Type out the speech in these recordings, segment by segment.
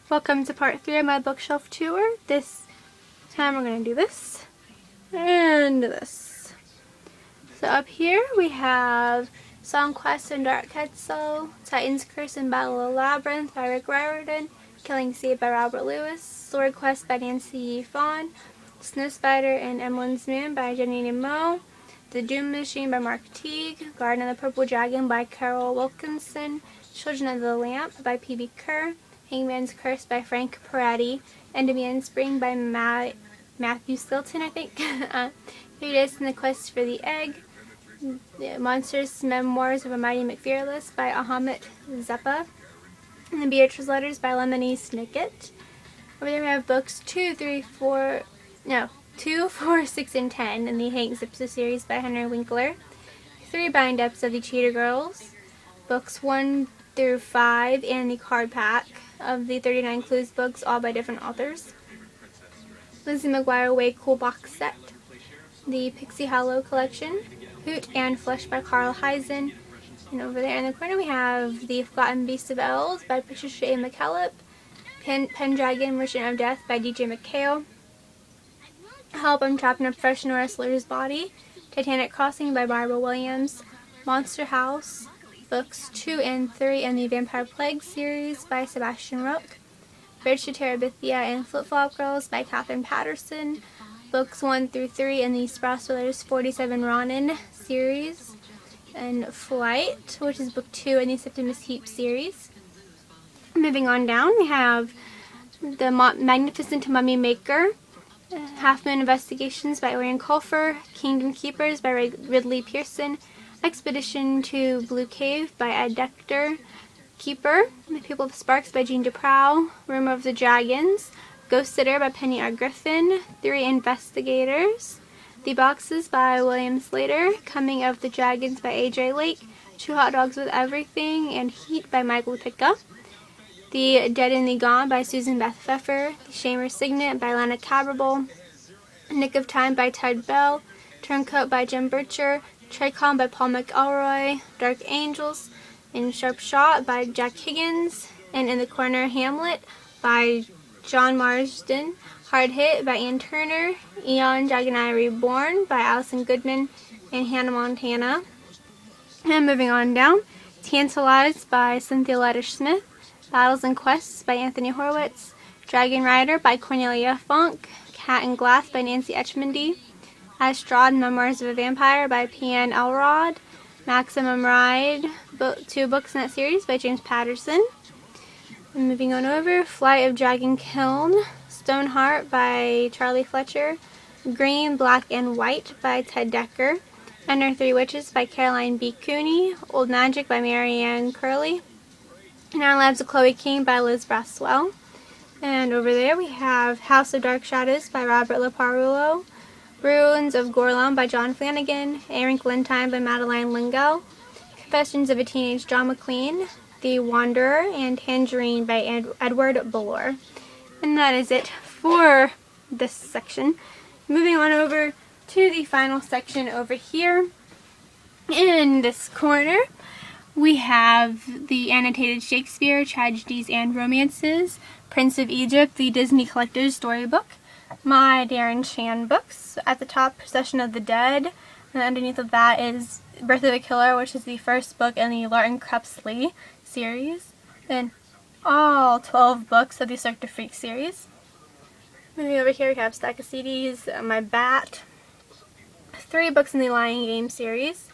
Welcome to part 3 of my bookshelf tour. This time we're going to do this and this. So up here we have Song Quest and Dark Quetzal, Titan's Curse and Battle of Labyrinth by Rick Riordan, Killing Seed by Robert Lewis, Sword Quest by Nancy Fawn, Snow Spider and Emmeline's Moon by Jenny Moe, The Doom Machine by Mark Teague, Garden of the Purple Dragon by Carol Wilkinson, Children of the Lamp by P.B. Kerr, Hangman's Curse by Frank Peretti, Endymion Spring by Matthew Stilton, I think. 3 Days in the Quest for the Egg, The Monsters Memoirs of a Mighty McFearless by Ahmet Zeppa, and The Beatrice Letters by Lemony Snicket. Over there we have books 2, 4, 6, and 10 in the Hank Zipso series by Henry Winkler, 3 bind-ups of the Cheetah Girls, books 1 through 5, and the card pack of the 39 Clues books, all by different authors. Lizzie McGuire Way Cool box set, the Pixie Hollow collection, Hoot and Flesh by Carl Heisen, and over there in the corner we have The Forgotten Beast of Elves by Patricia A. McKillop, Pendragon Merchant of Death by D.J. McHale, Help, I'm Trapped in a Professional Wrestler's Body, Titanic Crossing by Barbara Williams, Monster House, books 2 and 3 in the Vampire Plague series by Sebastian Roque, Bridge to Terabithia and Flip-Flop Girls by Catherine Patterson, books 1 through 3 in the Sprouse Brothers 47 Ronin series, and Flight, which is book 2 in the Septimus Heap series. Moving on down, we have The Magnificent Mummy Maker, Half Moon Investigations by Orion Colfer, Kingdom Keepers by Ridley Pearson, Expedition to Blue Cave by Ed Decter, Keeper, The People of Sparks by Jean Duprow, Rumor of the Dragons, Ghost Sitter by Penny R. Griffin, 3 Investigators, The Boxes by William Slater, Coming of the Dragons by A.J. Lake, 2 Hot Dogs with Everything, and Heat by Michael Picka, The Dead and the Gone by Susan Beth Pfeffer, The Shamer Signet by Lana Cabrable, Nick of Time by Ted Bell, Turncoat by Jim Bircher, Tricon by Paul McElroy, Dark Angels, and Sharp Shot by Jack Higgins, and in the corner Hamlet by John Marsden, Hard Hit by Ann Turner, Eon Dragoneye Reborn by Allison Goodman and Hannah Montana. And moving on down, Tantalized by Cynthia Lettish Smith, Battles and Quests by Anthony Horwitz, Dragon Rider by Cornelia Funk, Cat and Glass by Nancy Etchmundy, Astrad Memoirs of a Vampire by P.N. Elrod, Maximum Ride, 2 books in that series by James Patterson. And moving on over, Flight of Dragon Kiln, Stoneheart by Charlie Fletcher, Green, Black, and White by Ted Decker, Enter 3 Witches by Caroline B. Cooney, Old Magic by Marianne Curley, Nine Lives of Chloe King by Liz Braswell. And over there we have House of Dark Shadows by Robert Leparulo, Ruins of Gorlum by John Flanagan, A Wrinkle in Time by Madeline Lingell, Confessions of a Teenage Drama Queen, The Wanderer, and Tangerine by Edward Bullor. And that is it for this section. Moving on over to the final section over here. In this corner, we have the Annotated Shakespeare, Tragedies and Romances, Prince of Egypt, the Disney Collector's Storybook, my Darren Chan books. At the top, Procession of the Dead, and underneath of that is Birth of the Killer, which is the first book in the Larton Crepsley series. Then all 12 books of the Cirque du Freak series. Moving over here we have stack of CDs, my Bat, 3 books in the Lion Game series,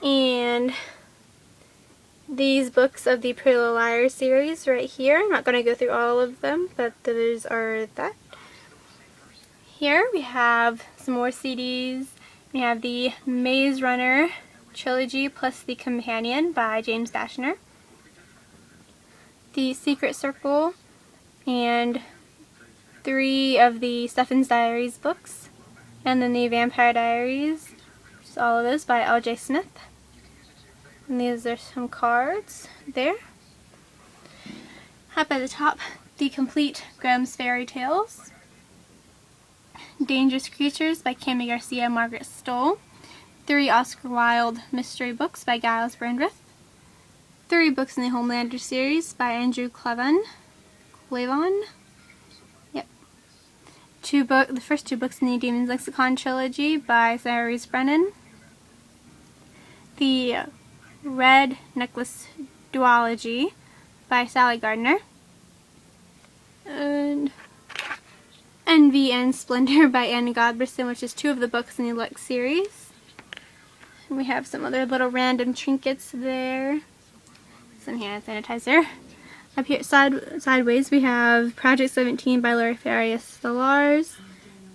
and these books of the Pretty Little Liars series right here. I'm not going to go through all of them, but those are that. Here we have some more CDs. We have the Maze Runner trilogy plus the Companion by James Dashner, the Secret Circle, and 3 of the Stephen's Diaries books, and then the Vampire Diaries, which is all of those by L.J. Smith. And these are some cards there. Up at the top, the complete Grimm's Fairy Tales, Dangerous Creatures by Cami Garcia, Margaret Stoll, 3 Oscar Wilde mystery books by Giles Brandreth, 3 books in the Homelander series by Andrew Clevin, Flavon. Yep. The first two books in the Demon's Lexicon trilogy by Sarah Rees Brennan. The Red Necklace duology by Sally Gardner. And Envy and Splendor by Anna Godberson, which is two of the books in the Lux series. And we have some other little random trinkets there. Some hand sanitizer. Up here sideways we have Project 17 by Laura Farias Stallars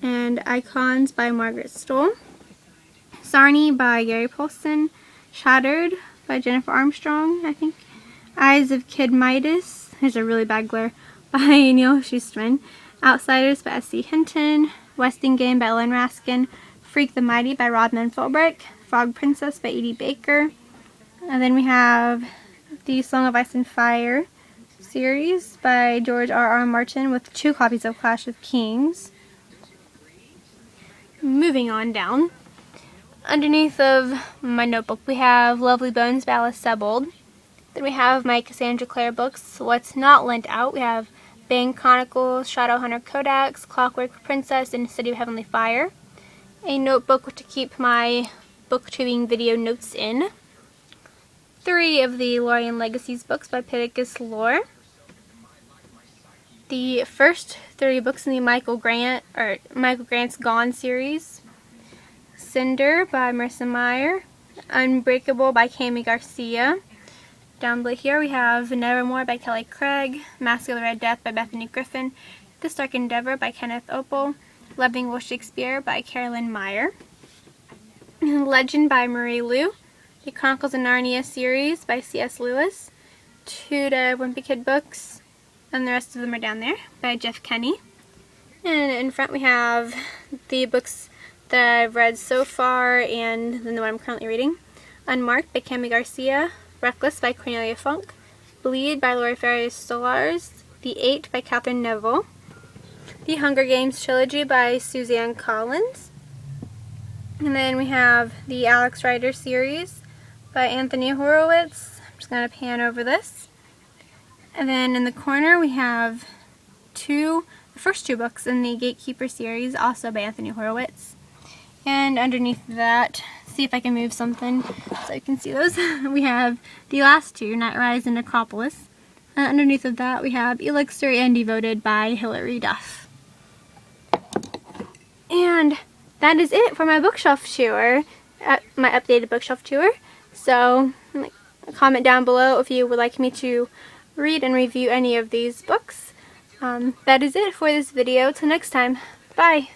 and Icons by Margaret Stoll. Sarnie by Gary Paulson. Shattered by Jennifer Armstrong, I think. Eyes of Kid Midas, there's a really bad glare, by Neil Schusterman. Outsiders by S.C. Hinton. Westing Game by Ellen Raskin. Freak the Mighty by Rodman Philbrick. Frog Princess by Edie Baker. And then we have the Song of Ice and Fire series by George R.R. Martin with 2 copies of Clash of Kings. Moving on down. Underneath of my notebook we have Lovely Bones by Alice Sebold. Then we have my Cassandra Clare books. What's not lent out, we have Bang Chronicles, Shadowhunter Codex, Clockwork Princess, and City of Heavenly Fire. A notebook to keep my booktubing video notes in. 3 of the Lorien Legacies books by Pittacus Lore. The first 30 books in the Michael Grant's Gone series. Cinder by Marissa Meyer. Unbreakable by Kami Garcia. Down below here we have Nevermore by Kelly Craig. Mask of the Red Death by Bethany Griffin. This Dark Endeavor by Kenneth Opel. Loving Will Shakespeare by Carolyn Meyer. Legend by Marie Lu. The Chronicles of Narnia series by C.S. Lewis. 2 Wimpy Kid books. And the rest of them are down there by Jeff Kenny. And in front we have the books that I've read so far and then the one I'm currently reading. Unmarked by Kami Garcia. Reckless by Cornelia Funk. Bleed by Laura Farias Stallars. The 8 by Catherine Neville. The Hunger Games trilogy by Suzanne Collins. And then we have the Alex Rider series by Anthony Horowitz. I'm just going to pan over this. And then in the corner we have the first 2 books in the Gatekeeper series, also by Anthony Horowitz. And underneath that, see if I can move something so you can see those. We have the last 2, Nightrise and Necropolis. Underneath of that we have Elixir and Devoted by Hilary Duff. And that is it for my bookshelf tour, my updated bookshelf tour. So comment down below if you would like me to read and review any of these books. That is it for this video. Till next time, bye!